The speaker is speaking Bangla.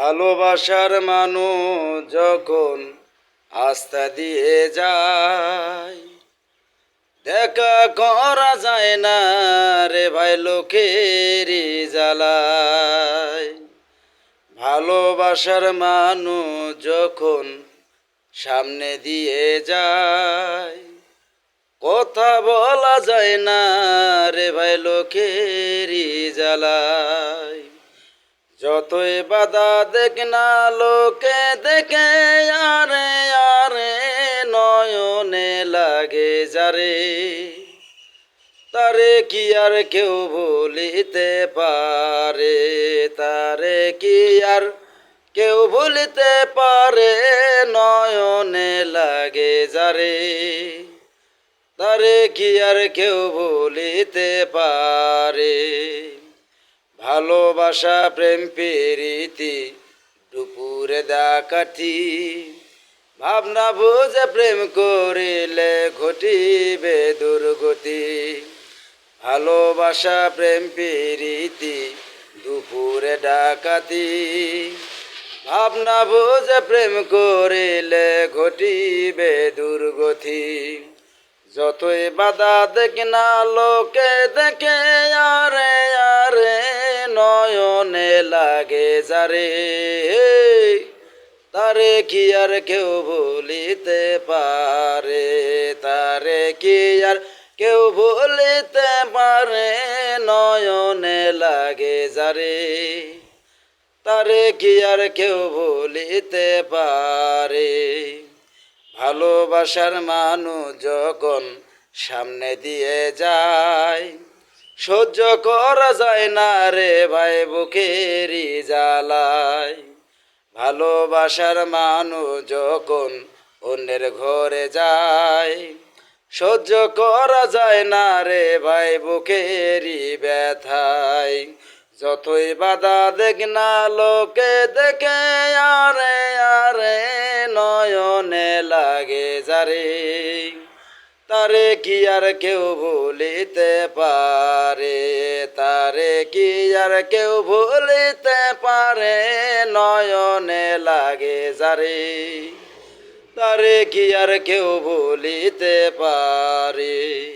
ভালোবাসার মানুষ যখন আস্থা দিয়ে যায়, দেখা করা যায় না রে ভাই লোকেরই জ্বালায়। ভালোবাসার মানুষ যখন সামনে দিয়ে যায়, কথা বলা যায় না রে ভাই লোকেরই জ্বালায়। যতই বাধা দেখ না লোকে দেখে, আরে আরে নয়নে লাগে যারে, তারে কি আর কেউ ভুলিতে পারে, তারে কি আর কেউ ভুলিতে পারে, নয়নে লাগে যারে, তারে কি আর কেউ ভুলিতে পারে। ভালোবাসা প্রেম প্রীতি দুপুরে ডাকাঠি, ভাবনা বুঝে প্রেম করিলে ঘটিবে দুর্গতি। ভালোবাসা প্রেম প্রীতি দুপুরে ডাকাতি, ভাবনা বুঝে প্রেম করিলে ঘটিবে দুর্গতি। যতই বাধা দেখি না লোকে দেখে, আরে আরে নয়নে লাগে যারে, তারে কি আর কেউ ভুলিতে পারে, তারে কি আর কেউ ভুলিতে পারে, নয়নে লাগে যারে, তারে কি আর কেউ ভুলিতে পারে। ভালোবাসার মানুষ যখন সামনে দিয়ে যায়, সহ্য করা যায় না রে ভাই বুকেরই জ্বালায়। ভালোবাসার মানুষ যখন অন্যের ঘরে যায়, সহ্য করা যায় না রে ভাই বুকেরই ব্যথায়। যতই বাধা দেখ না লোকে দেখে, আরে আরে নয়নে লাগে যারে, তারে কি আর কেউ ভুলিতে পারে, তারে কি আর কেউ ভুলিতে পারে, নয়নে লাগে যারে, তারে কি আর কেউ ভুলিতে পারে।